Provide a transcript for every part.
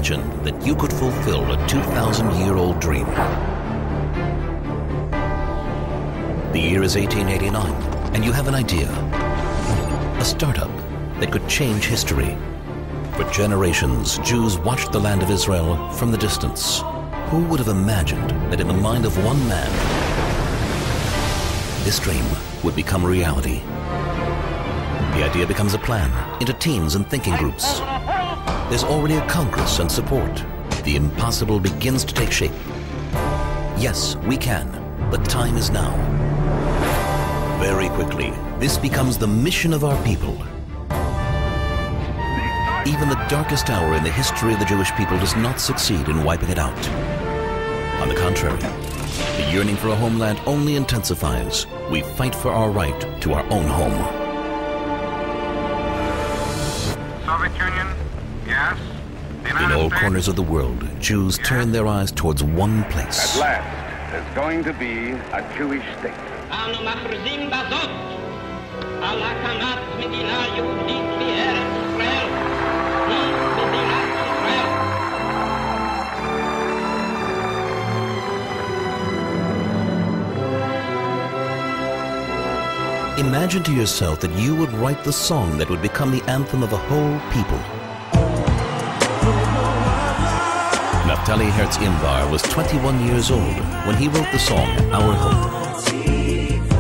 imagine that you could fulfill a 2,000-year-old dream? The year is 1889, and you have an idea. A startup that could change history. For generations, Jews watched the land of Israel from the distance. Who would have imagined that in the mind of one man, this dream would become reality? The idea becomes a plan into teams and thinking groups. There's already a Congress and support. The impossible begins to take shape. Yes, we can. The time is now. Very quickly, this becomes the mission of our people. Even the darkest hour in the history of the Jewish people does not succeed in wiping it out. On the contrary, the yearning for a homeland only intensifies. We fight for our right to our own home. Soviet Union, yes. In all corners of the world, Jews turn their eyes towards one place. At last, there's going to be a Jewish state. אנו מכריזים בזאת על הקמת מדינה יהודית בארץ ישראל. היא מדינת ישראל. Imagine to yourself that you would write the song that would become the anthem of a whole people. Naftali Herz Imbar was 21 years old when he wrote the song Our Hope.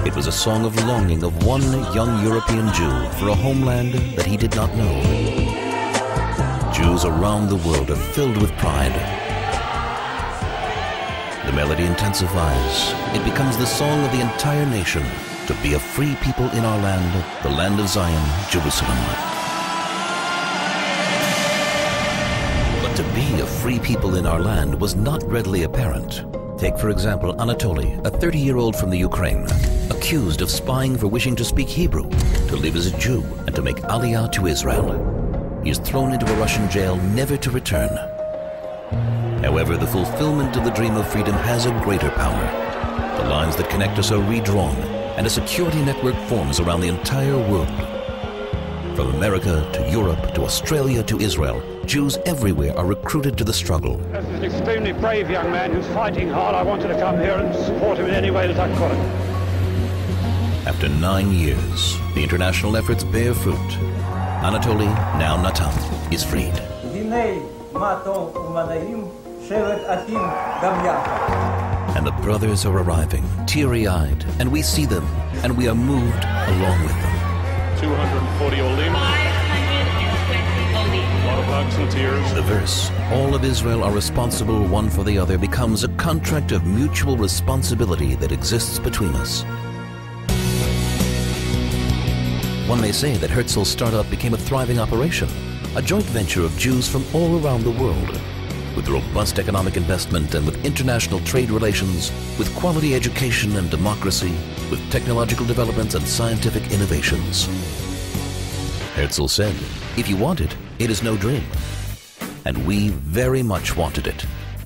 It was a song of longing of one young European Jew for a homeland that he did not know. Jews around the world are filled with pride. The melody intensifies. It becomes the song of the entire nation to be a free people in our land, the land of Zion, Jerusalem. But to be a free people in our land was not readily apparent. Take, for example, Anatoly, a 30-year-old from the Ukraine, accused of spying for wishing to speak Hebrew, to live as a Jew, and to make Aliyah to Israel. He is thrown into a Russian jail, never to return. However, the fulfillment of the dream of freedom has a greater power. The lines that connect us are redrawn, and a security network forms around the entire world. From America to Europe to Australia to Israel, Jews everywhere are recruited to the struggle. This is an extremely brave young man who's fighting hard. I wanted to come here and support him in any way that I could. After 9 years, the international efforts bear fruit. Anatoly, now Natan, is freed. And the brothers are arriving, teary-eyed, and we see them, and we are moved along with them. 240 Olim. 520 Olim. A lot of hugs and tears. The verse, all of Israel are responsible one for the other, becomes a contract of mutual responsibility that exists between us. One may say that Herzl's startup became a thriving operation, a joint venture of Jews from all around the world. With robust economic investment and with international trade relations, with quality education and democracy, with technological developments and scientific innovations. Herzl said, if you want it, it is no dream. And we very much wanted it.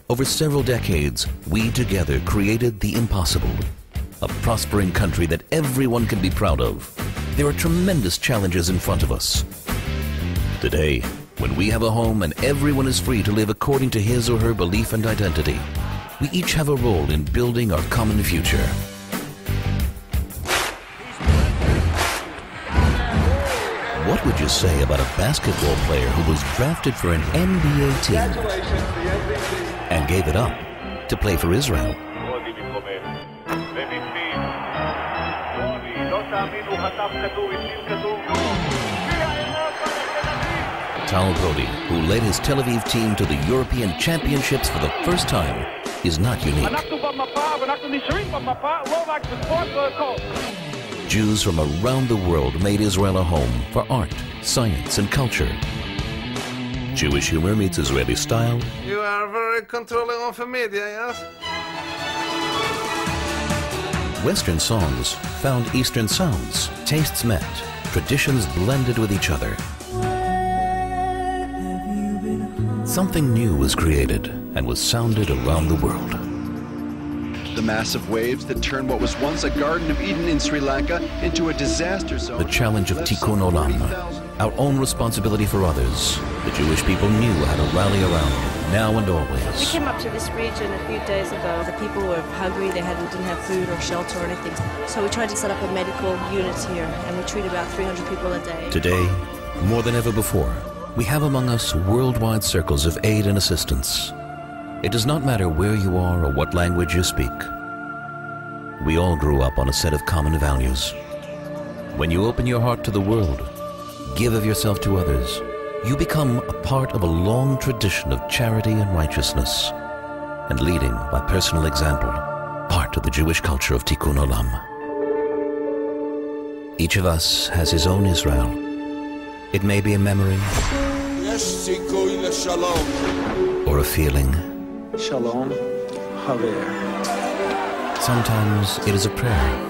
Over several decades, we together created the impossible. A prospering country that everyone can be proud of. There are tremendous challenges in front of us. Today, when we have a home and everyone is free to live according to his or her belief and identity, we each have a role in building our common future. What would you say about a basketball player who was drafted for an NBA team and gave it up to play for Israel? Tal Brody, who led his Tel Aviv team to the European Championships for the first time, is not unique. Jews from around the world made Israel a home for art, science, and culture. Jewish humor meets Israeli style. You are very controlling of the media, yes? Western songs found Eastern sounds, tastes met, traditions blended with each other. Something new was created and was sounded around the world. The massive waves that turned what was once a Garden of Eden in Sri Lanka into a disaster zone. The challenge of Tikkun Olam, our own responsibility for others, the Jewish people knew how to rally around, now and We always. came up to this region a few days ago. The people were hungry, they didn't have food or shelter or anything. So we tried to set up a medical unit here, and we treat about 300 people a day. Today, more than ever before, we have among us worldwide circles of aid and assistance. It does not matter where you are or what language you speak. We all grew up on a set of common values. When you open your heart to the world, give of yourself to others, you become a part of a long tradition of charity and righteousness, and leading by personal example, part of the Jewish culture of Tikkun Olam. Each of us has his own Israel. It may be a memory or a feeling. Shalom, Haver. Sometimes it is a prayer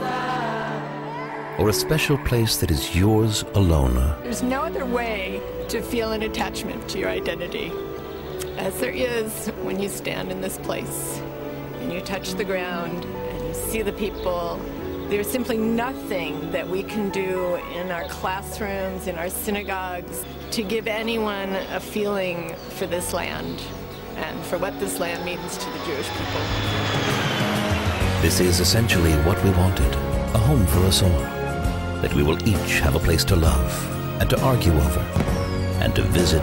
or a special place that is yours alone. There's no other way to feel an attachment to your identity as there is when you stand in this place and you touch the ground and you see the people. There's simply nothing that we can do in our classrooms, in our synagogues, to give anyone a feeling for this land and for what this land means to the Jewish people. This is essentially what we wanted, a home for us all, that we will each have a place to love and to argue over and to visit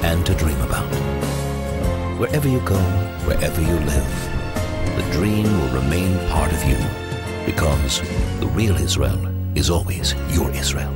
and to dream about. Wherever you go, wherever you live, the dream will remain part of you, because the real Israel is always your Israel.